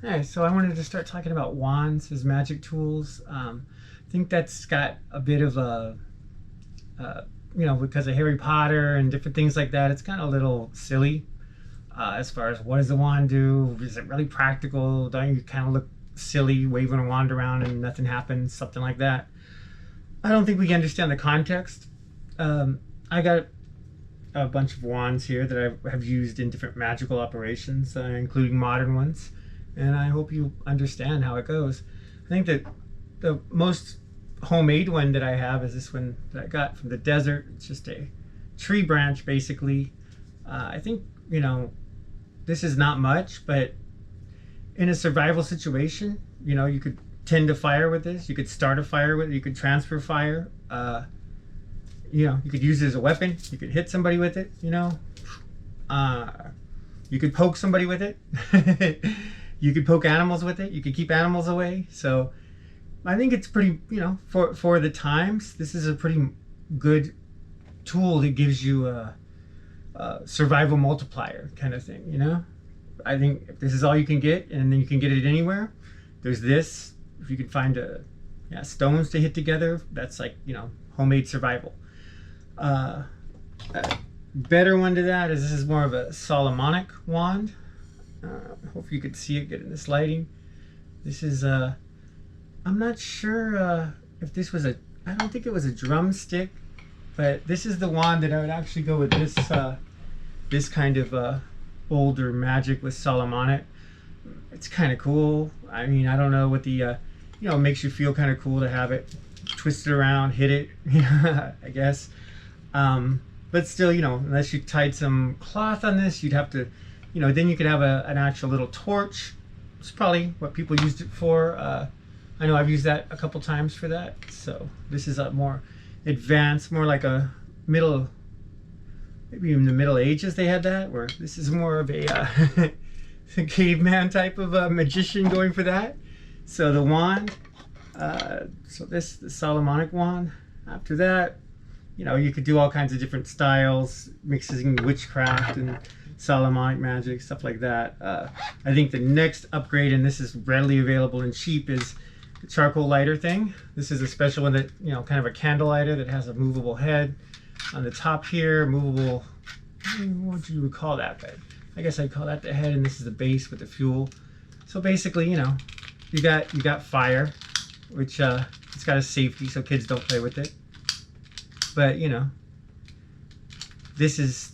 Hey, so I wanted to start talking about wands as magic tools. I think that's got a bit of uh, because of Harry Potter and different things like that, it's kind of a little silly as far as what does the wand do? Is it really practical? Don't you kind of look silly waving a wand around and nothing happens? Something like that. I don't think we understand the context. I got a bunch of wands here that I have used in different magical operations, including modern ones, and I hope you understand how it goes. I think that the most homemade one that I have is this one that I got from the desert. It's just a tree branch, basically. I think, this is not much, but in a survival situation, you could tend to fire with this. You could start a fire with it. You could transfer fire. You could use it as a weapon. You could hit somebody with it, you could poke somebody with it. You could poke animals with it. You could keep animals away. So I think it's pretty, for the times, this is a pretty good tool that gives you a survival multiplier kind of thing. I think if this is all you can get, and then you can get it anywhere, there's this. If you could find stones to hit together, that's like, homemade survival. A better one to that is this is more of a Solomonic wand. Hope you could see it good in this lighting. This is I'm not sure if this was I don't think it was a drumstick, but this is the wand that I would actually go with this kind of older magic with Solomonic. It's kind of cool. I mean, I don't know what the it makes you feel kind of cool to have it twisted around, hit it, I guess. But still, unless you tied some cloth on this, you'd have to, then you could have an actual little torch. It's probably what people used it for. I know I've used that a couple times for that. So this is a more advanced, more like a maybe even the Middle Ages they had that, where this is more of a caveman type of magician going for that. So the wand, so the Solomonic wand. After that, you could do all kinds of different styles, mixing witchcraft and Solomonic magic, stuff like that. I think the next upgrade, and this is readily available and cheap, is the charcoal lighter thing. This is a special one that, kind of a candle lighter that has a movable head on the top here, movable, what would you call that? But I guess I'd call that the head, and this is the base with the fuel. So basically, you got fire, which it's got a safety so kids don't play with it. But this is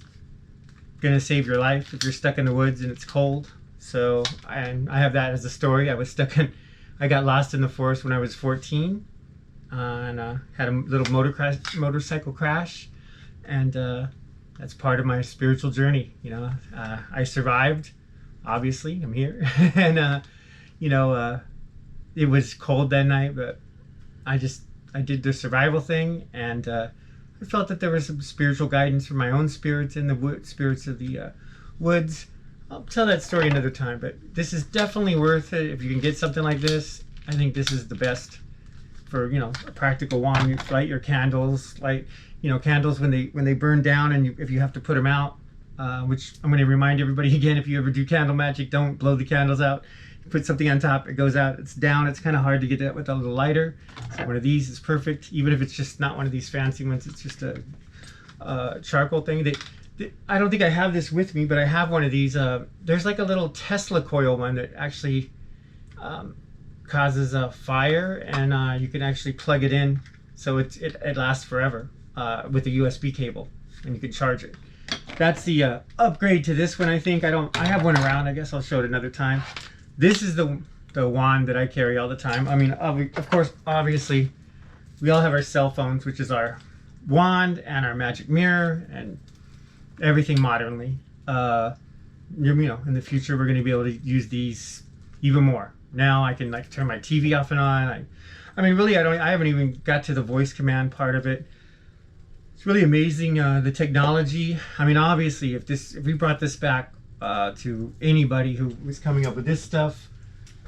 gonna save your life if you're stuck in the woods and it's cold. So I have that as a story. I got lost in the forest when I was 14, and had a little motorcycle crash, and that's part of my spiritual journey. I survived. Obviously, I'm here, and it was cold that night, but I did the survival thing, and I felt that there was some spiritual guidance from my own spirits in the spirits of the woods. I'll tell that story another time, but this is definitely worth it if you can get something like this. I think this is the best for a practical wand. You light your candles, candles when they burn down, and if you have to put them out, which I'm going to remind everybody again, if you ever do candle magic, don't blow the candles out. Put something on top, it goes out, it's down. It's kind of hard to get that with a little lighter. So one of these is perfect, even if it's just not one of these fancy ones. It's just a charcoal thing. I don't think I have this with me, but I have one of these. There's like a little Tesla coil one that actually causes a fire, and you can actually plug it in, so it lasts forever with a USB cable, and you can charge it. That's the upgrade to this one. I think I have one around. I guess I'll show it another time. This is the wand that I carry all the time. I mean, of course, obviously, we all have our cell phones, which is our wand and our magic mirror and everything modernly. In the future, we're going to be able to use these even more. Now I can turn my TV off and on. I mean, really, I haven't even got to the voice command part of it. It's really amazing, the technology. I mean, obviously, if we brought this back to anybody who was coming up with this stuff,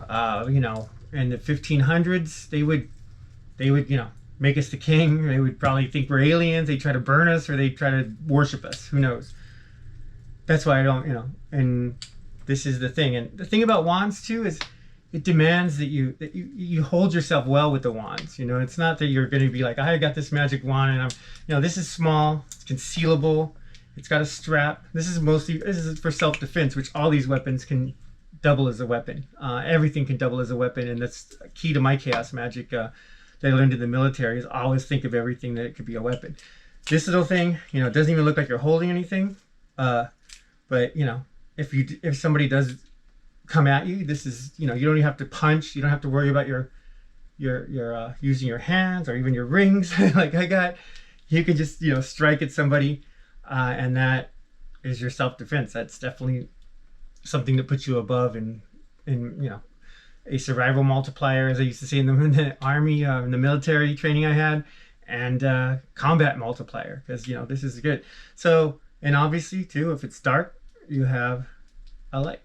in the 1500s, they would make us the king. They would probably think we're aliens. They try to burn us, or they try to worship us. Who knows? That's why I don't, and this is the thing. And the thing about wands too is it demands that you hold yourself well with the wands. You know, it's not that you're going to be like, I got this magic wand and I'm, you know, this is small, it's concealable, it's got a strap. This is for self-defense, which all these weapons can double as a weapon. Everything can double as a weapon, and that's key to my chaos magic that I learned in the military, is always think of everything that it could be a weapon. This little thing, you know, it doesn't even look like you're holding anything, but you know, if somebody does come at you, this is, you know, you don't even have to punch, you don't have to worry about your using your hands or even your rings like I got. You can just, you know, strike at somebody, and that is your self-defense. That's definitely something that puts you above in you know, a survival multiplier, as I used to say in the army, in the military training I had, and combat multiplier, because, you know, this is good. So, and obviously too, if it's dark, you have a light.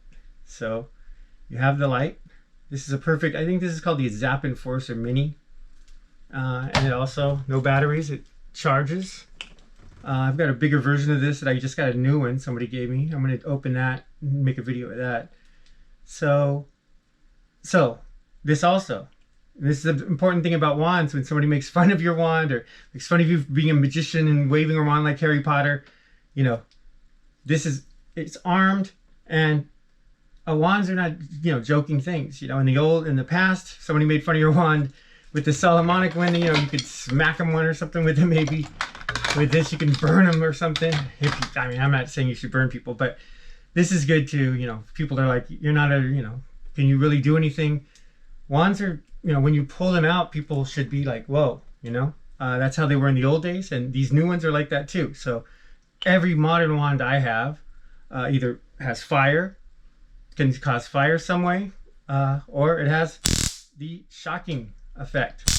So you have the light. This is a perfect, I think this is called the Zap Enforcer Mini, and it also, no batteries, it charges. I've got a bigger version of this that I just got a new one somebody gave me. I'm going to open that and make a video of that. So this also, this is the important thing about wands. When somebody makes fun of your wand or makes fun of you being a magician and waving a wand like Harry Potter, you know, it's armed, and wands are not, you know, joking things. You know, in the past, somebody made fun of your wand with the Solomonic one, you know, you could smack them one or something with it maybe. With this, you can burn them or something. I mean, I'm not saying you should burn people, but this is good too. You know, people are like, you're not you know, can you really do anything? Wands are, you know, when you pull them out, people should be like, whoa, you know, that's how they were in the old days. And these new ones are like that too. So every modern wand I have either has fire, can cause fire some way, or it has the shocking effect.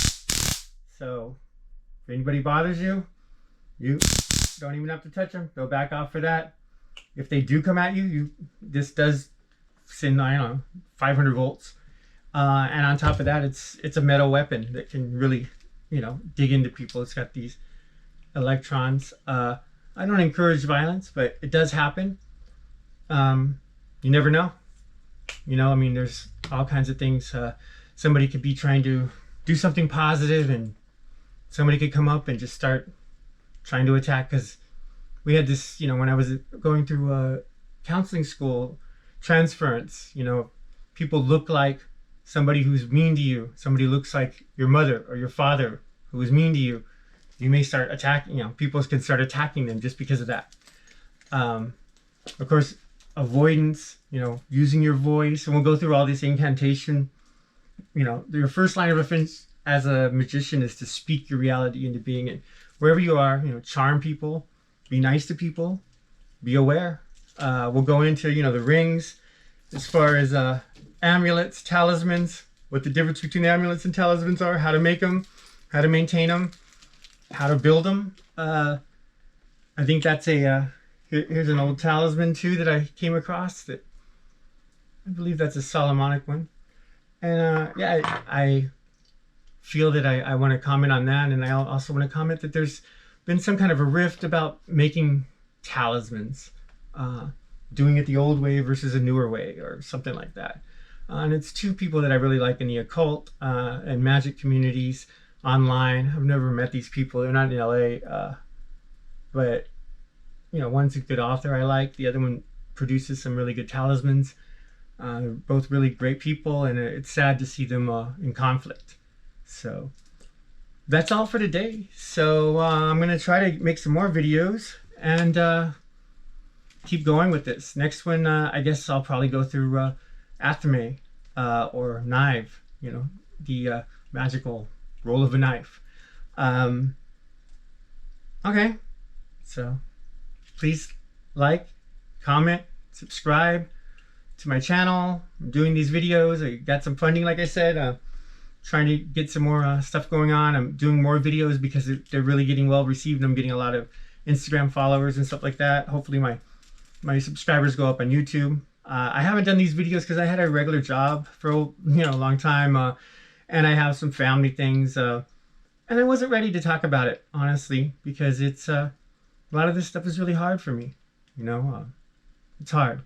So if anybody bothers you, you don't even have to touch them. They'll back off for that. If they do come at you, this does send, I don't know, 500 volts. And on top of that, it's a metal weapon that can really, you know, dig into people. It's got these electrons. I don't encourage violence, but it does happen. You never know. You know, I mean, there's all kinds of things. Somebody could be trying to do something positive, and somebody could come up and just start trying to attack. Because we had this, you know, when I was going through counseling school, transference, you know, people look like somebody who's mean to you. Somebody looks like your mother or your father who is mean to you. You may start attacking, you know, people can start attacking them just because of that. Of course, avoidance, you know, using your voice, and we'll go through all this incantation. You know, your first line of defense as a magician is to speak your reality into being. And wherever you are, you know, charm people, be nice to people, be aware. We'll go into, you know, the rings as far as amulets, talismans, what the difference between amulets and talismans are, how to make them, how to maintain them, how to build them. I think that's here's an old talisman too that I came across, that I believe that's a Solomonic one. And yeah, I feel that I want to comment on that, and I also want to comment that there's been some kind of a rift about making talismans, doing it the old way versus a newer way or something like that. And it's two people that I really like in the occult and magic communities online. I've never met these people. They're not in LA, but you know, one's a good author I like. The other one produces some really good talismans. They're both really great people, and it's sad to see them in conflict. So that's all for today. So I'm going to try to make some more videos and keep going with this. Next one, I guess I'll probably go through Athame or knife, you know, the magical roll of a knife. Okay, so please like, comment, subscribe to my channel. I'm doing these videos. I got some funding, like I said, trying to get some more stuff going on. I'm doing more videos because they're really getting well received. I'm getting a lot of Instagram followers and stuff like that. Hopefully my subscribers go up on YouTube. I haven't done these videos because I had a regular job for a long time, and I have some family things, and I wasn't ready to talk about it, honestly, because it's a lot of this stuff is really hard for me. You know, it's hard.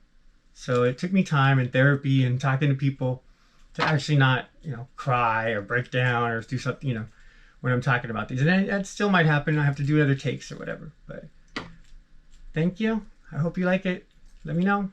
So it took me time and therapy and talking to people to actually not, cry or break down or do something, when I'm talking about these. And that still might happen. I have to do other takes or whatever. But thank you. I hope you like it. Let me know.